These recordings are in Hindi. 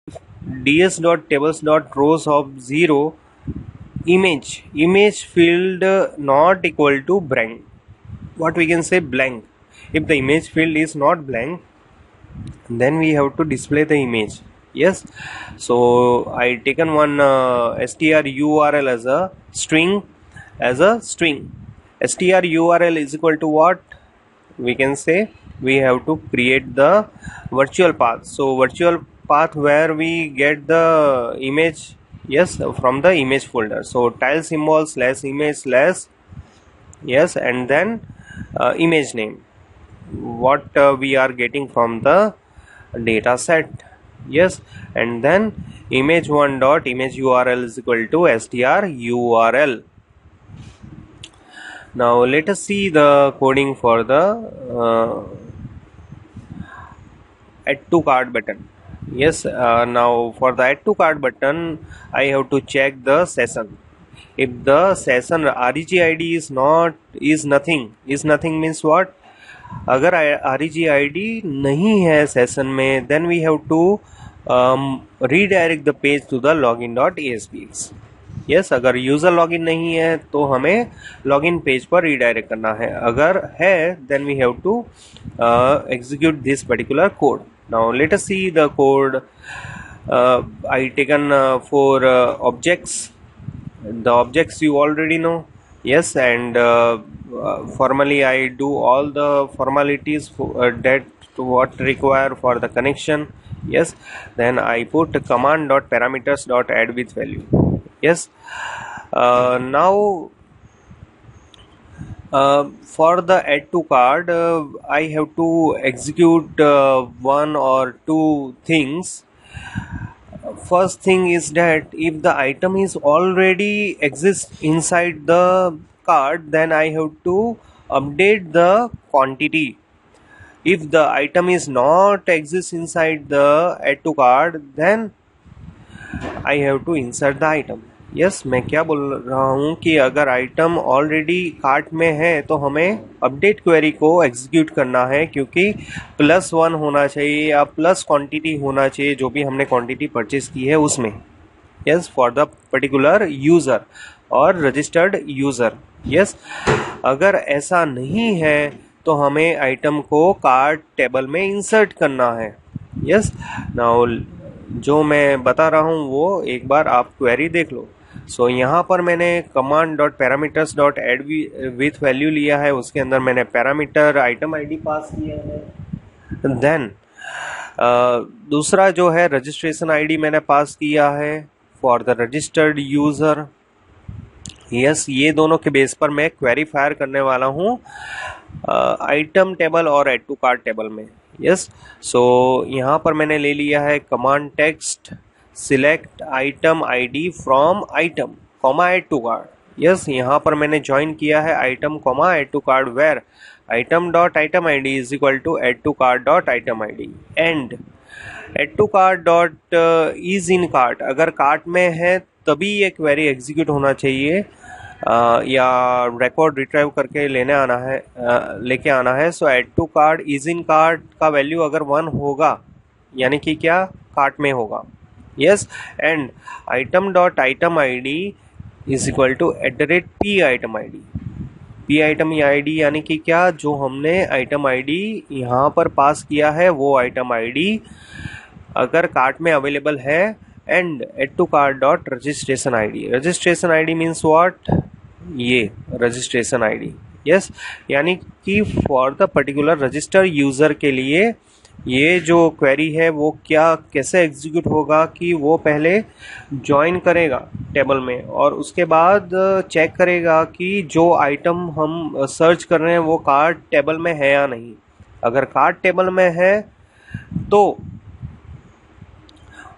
ds dot tables dot rows of 0 image field not equal to blank. What we can say, blank. If the image field is not blank, then we have to display the image. Yes, so I taken one str url as a string. Str url is equal to what? We can say we have to create the virtual path. So virtual path where we get the image, yes, from the image folder. So tile symbol slash image slash, yes, and then image name, what we are getting from the data set. Yes, and then image1 dot image url is equal to str url. Now let us see the coding for the add to cart button. Yes, now for the add to cart button, I have to check the session. If the session reg id is nothing means what? अगर reg id नहीं है सेशन में, then we have to redirect the page to the login.aspx. yes, अगर यूजर लॉगिन नहीं है तो हमें लॉगिन पेज पर रीडायरेक्ट करना है. अगर है then we have to execute this particular code. Now let us see the code. I taken 4 objects. The objects you already know. Yes, and formally I do all the formalities that what require for the connection. Yes, then I put command dot parameters dot add with value. Yes, now for the add to cart, I have to execute one or two things. First thing is that if the item is already exists inside the cart, then I have to update the quantity. If the item is not exists inside the add to cart, then I have to insert the item. yes, मैं क्या बोल रहा हूँ कि अगर आइटम ऑलरेडी कार्ट में है तो हमें अपडेट क्वेरी को एग्जीक्यूट करना है, क्योंकि +1 होना चाहिए या प्लस क्वांटिटी होना चाहिए जो भी हमने क्वांटिटी परचेज की है उसमें. yes, for the particular user और रजिस्टर्ड यूज़र. yes, अगर ऐसा नहीं है तो हमें आइटम को कार्ट टेबल में इंसर्ट करना है. yes, नाउ जो मैं बता रहा हूँ वो एक बार आप क्वेरी देख लो. सो यहाँ पर मैंने command dot parameters dot add with value लिया है, उसके अंदर मैंने पैरामीटर आइटम आईडी पास किया है. देन दूसरा जो है रजिस्ट्रेशन आईडी मैंने पास किया है for the registered user. Yes, ये दोनों के बेस पर मैं क्वेरी फायर करने वाला हूँ आइटम टेबल और एड टू कार्ट टेबल में. यस, सो यहाँ पर मैंने ले लिया है command text select item ID from item comma add to cart. Yes, यहाँ पर मैंने ज्वाइन किया है item comma add to cart where item dot item ID is equal to add to cart dot item ID and add to cart dot is in cart. अगर कार्ट में है तभी ये क्वेरी एग्जीक्यूट होना चाहिए या रिकॉर्ड रिट्राइव करके लेके आना है. So add to cart is in cart का वैल्यू अगर 1 होगा यानी कि क्या कार्ट में होगा. Yes, and item dot item ID is equal to @p item ID. p item ID यानी कि क्या, जो हमने आइटम आईडी यहाँ पर पास किया है वो आइटम आईडी अगर कार्ट में अवेलेबल है. And add to cart dot registration ID. Registration ID means what, ये रजिस्ट्रेशन आईडी. यस, यानी कि for the particular register user के लिए ये जो क्वेरी है वो क्या कैसे एग्जीक्यूट होगा कि वो पहले ज्वाइन करेगा टेबल में और उसके बाद चेक करेगा कि जो आइटम हम सर्च कर रहे हैं वो कार्ट टेबल में है या नहीं. अगर कार्ट टेबल में है तो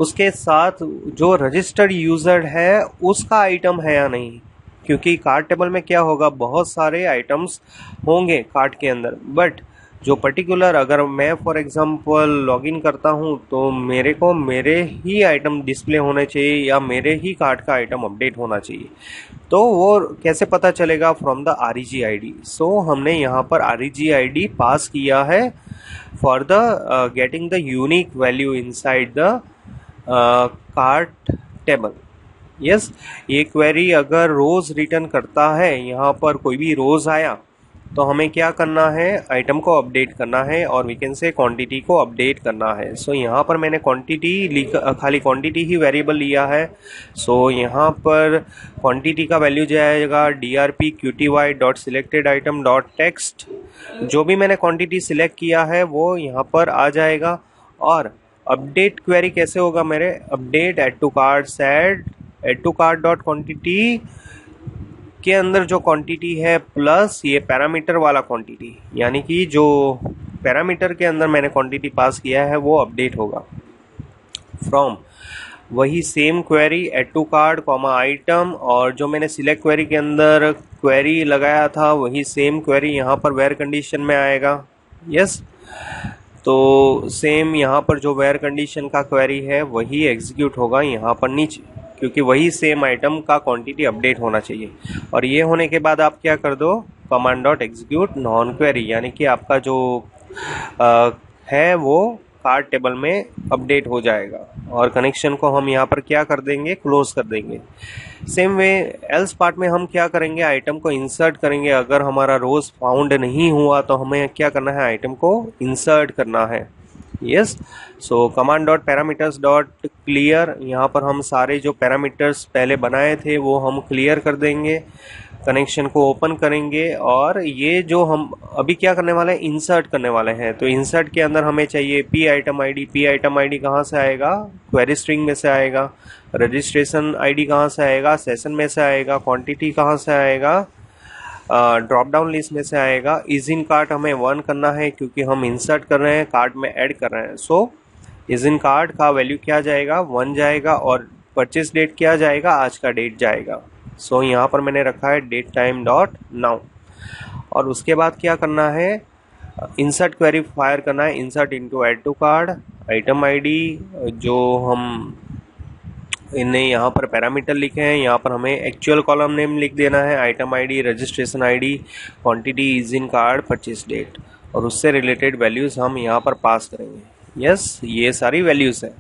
उसके साथ जो रजिस्टर्ड यूज़र है उसका आइटम है या नहीं, क्योंकि कार्ट टेबल में क्या होगा, बहुत सारे आइटम्स होंगे कार्ट के अंदर. बट जो पर्टिकुलर अगर मैं फॉर एग्जांपल लॉगिन करता हूं तो मेरे को मेरे ही आइटम डिस्प्ले होने चाहिए या मेरे ही कार्ट का आइटम अपडेट होना चाहिए. तो वो कैसे पता चलेगा, फ्रॉम द REG ID. सो हमने यहाँ पर REG ID पास किया है for the getting the unique value inside the cart table. Yes, ये क्वेरी अगर रोज रिटर्न करता है, यहाँ पर कोई भी रोज आया तो हमें क्या करना है, आइटम को अपडेट करना है और वी कैन से क्वांटिटी को अपडेट करना है। सो यहाँ पर मैंने क्वांटिटी खाली क्वांटिटी ही वेरिएबल लिया है। सो यहाँ पर क्वांटिटी का वैल्यू जाएगा drp qty dot selected item dot text. जो भी मैंने क्वांटिटी सिलेक्ट किया है वो यहाँ पर आ जाएगा। और अपडेट क्वेरी कैसे होगा मेरे, update add to cart set add to cart dot quantity के अंदर जो क्वांटिटी है प्लस ये पैरामीटर वाला क्वांटिटी, यानी कि जो पैरामीटर के अंदर मैंने क्वांटिटी पास किया है वो अपडेट होगा। फ्रॉम वही same query add to cart comma item, और जो मैंने सिलेक्ट क्वेरी के अंदर क्वेरी लगाया था वही सेम क्वेरी यहाँ पर वेयर कंडीशन में आएगा। यस, तो सेम यहाँ पर जो वेयर कंडीशन का क्वेरी है वही एग्जीक्यूट होगा यहाँ पर नीचे, क्योंकि वही सेम आइटम का क्वांटिटी अपडेट होना चाहिए। और ये होने के बाद आप क्या कर दो, command dot execute non query, यानी कि आपका जो है वो कार्ट टेबल में अपडेट हो जाएगा। और कनेक्शन को हम यहाँ पर क्या कर देंगे, क्लोज कर देंगे। सेम वे एल्स पार्ट में हम क्या करेंगे, आइटम को इंसर्ट करेंगे। अगर हमारा रोज फाउंड नहीं हुआ तो हमें क्या करना है, आइटम को इंसर्ट करना है। Yes, so command dot parameters dot clear, यहाँ पर हम सारे जो पैरामीटर्स पहले बनाए थे वो हम क्लियर कर देंगे। कनेक्शन को ओपन करेंगे और ये जो हम अभी क्या करने वाले हैं, इंसर्ट करने वाले हैं। तो इंसर्ट के अंदर हमें चाहिए P item ID. P item ID कहाँ से आएगा, क्वेरी स्ट्रिंग में से आएगा। रजिस्ट्रेशन आईडी कहाँ से आएगा, सेशन में से आएगा। क्वांटिटी कहाँ से आएगा, ड्रॉप डाउन लिस्ट में से आएगा। इज इन कार्ट हमें 1 करना है क्योंकि हम इंसर्ट कर रहे हैं, कार्ट में ऐड कर रहे हैं। सो इज इन कार्ट का वैल्यू क्या जाएगा, 1 जाएगा। और परचेस डेट क्या जाएगा, आज का डेट जाएगा। सो यहाँ पर मैंने रखा है डेट टाइम डॉट नाउ। और उसके बाद क्या करना है, इंसर्ट क्वेरी फायर करना है, insert into add to cart item ID. जो हम इन्हें यहाँ पर पैरामीटर लिखे हैं, यहाँ पर हमें एक्चुअल कॉलम नेम लिख देना है, item ID, registration ID, quantity, is in card, purchase date, और उससे रिलेटेड वैल्यूज हम यहाँ पर पास करेंगे। यस, ये सारी वैल्यूज हैं।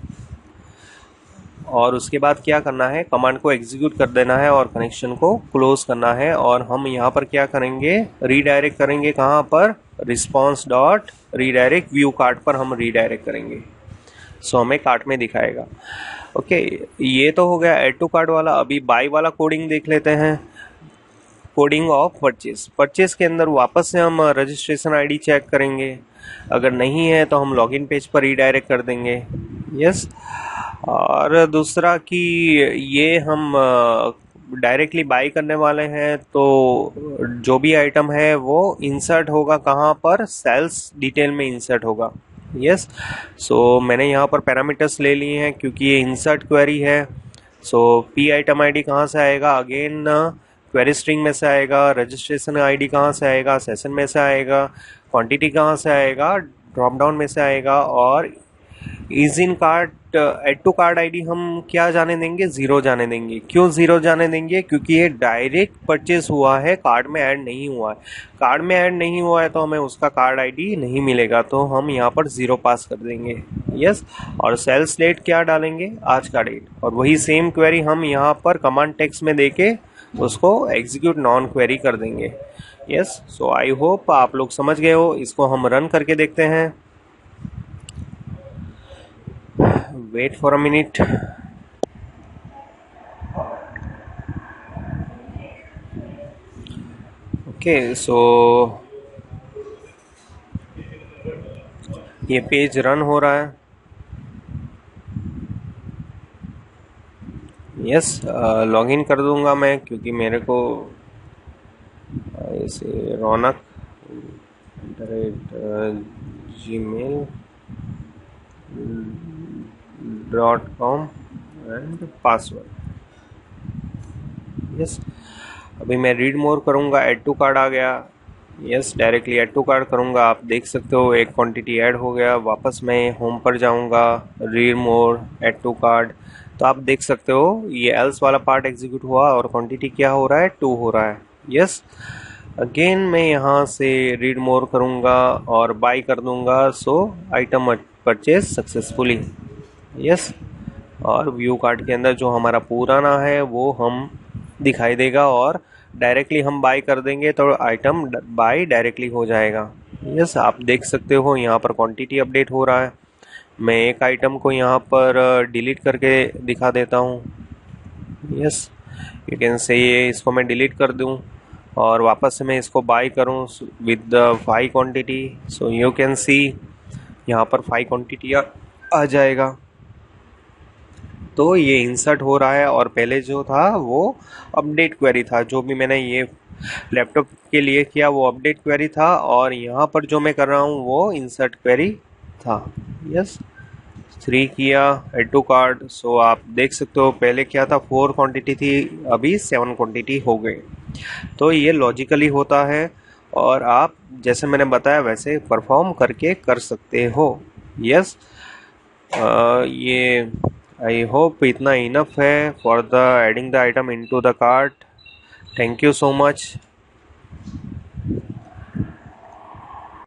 और उसके बाद क्या करना है, कमांड को एग्जीक्यूट कर देना है और कनेक्शन को क्लोज करना है। और हम यहाँ पर क्या करेंगे, रीडायरेक्ट करेंगे कहाँ पर, response dot redirect view cart पर हम रीडायरेक्ट करेंगे। सो हमें कार्ट में दिखाएगा। ओके, ये तो हो गया एड टू कार्ट वाला। अभी बाय वाला कोडिंग देख लेते हैं, कोडिंग ऑफ परचेस। परचेस के अंदर वापस से हम रजिस्ट्रेशन आईडी चेक करेंगे, अगर नहीं है तो हम लॉगिन पेज पर रीडायरेक्ट कर देंगे। यस, और दूसरा कि ये हम डायरेक्टली बाई करने वाले हैं, तो जो भी आइटम है वो इंसर्ट होगा कहाँ पर, सेल्स डिटेल में इंसर्ट होगा। यस, सो मैंने यहाँ पर पैरामीटर्स ले लिए हैं क्योंकि ये इंसर्ट क्वेरी है। सो पी आइटम आईडी कहाँ से आएगा, अगेन क्वेरी स्ट्रिंग में से आएगा। रजिस्ट्रेशन आईडी कहाँ से आएगा, सेशन में से आएगा। क्वांटिटी कहाँ से आएगा, ड्रॉप डाउन में से आएगा। और is in cart add to cart ID हम क्या जाने देंगे, 0 जाने देंगे। क्यों 0 जाने देंगे, क्योंकि ये डायरेक्ट परचेस हुआ है, कार्ड में ऐड नहीं हुआ है। कार्ड में ऐड नहीं हुआ है तो हमें उसका कार्ड आईडी नहीं मिलेगा, तो हम यहाँ पर 0 पास कर देंगे। यस, और सेल्स डेट क्या डालेंगे, आज का डेट। और वही सेम क्वेरी हम यहाँ पर कमांड टेक्स्ट में देके उसको एग्जीक्यूट नॉन क्वेरी कर देंगे। यस, सो आई होप आप लोग समझ गए हो। इसको हम रन करके देखते हैं। Wait for a minute. Okay, so ये पेज रन हो रहा है। यस, लॉगिन कर दूंगा मैं क्योंकि मेरे को ऐसे रौनक gmail.com एंड पासवर्ड। यस, अभी मैं रीड मोर करूंगा, ऐड टू कार्ड आ गया। Yes, directly add to card करूंगा, आप देख सकते हो एक क्वांटिटी ऐड हो गया। वापस मैं होम पर जाऊंगा, read more, add to card, तो आप देख सकते हो ये एल्स वाला पार्ट एग्जीक्यूट हुआ और क्वांटिटी क्या हो रहा है, 2 हो रहा है। यस, अगेन मैं यहाँ से रीड मोर करूंगा और बाय कर दूंगा। सो आइटम परचेज सक्सेसफुली। यस, और व्यू कार्ट के अंदर जो हमारा पुराना है वो हम दिखाई देगा और डायरेक्टली हम बाय कर देंगे तो आइटम बाय डायरेक्टली हो जाएगा। यस, आप देख सकते हो यहाँ पर क्वांटिटी अपडेट हो रहा है। मैं एक आइटम को यहाँ पर डिलीट करके दिखा देता हूँ। यस, यू कैन से ये इसको मैं डिलीट कर दूँ और वापस से मैं इसको बाय करूँ with the 5 quantity. So you can see यहाँ पर 5 क्वांटिटी आ जाएगा। तो ये इंसर्ट हो रहा है और पहले जो था वो अपडेट क्वेरी था। जो भी मैंने ये लैपटॉप के लिए किया वो अपडेट क्वेरी था और यहाँ पर जो मैं कर रहा हूँ वो इंसर्ट क्वेरी था। यस, 3 किया एड टू कार्ड। सो आप देख सकते हो पहले क्या था, 4 क्वांटिटी थी, अभी 7 क्वांटिटी हो गई। तो ये लॉजिकली होता है और आप जैसे मैंने बताया वैसे परफॉर्म करके कर सकते हो। यस, ये आई होप इतना इनफ है for the adding the item into the cart. Thank you so much.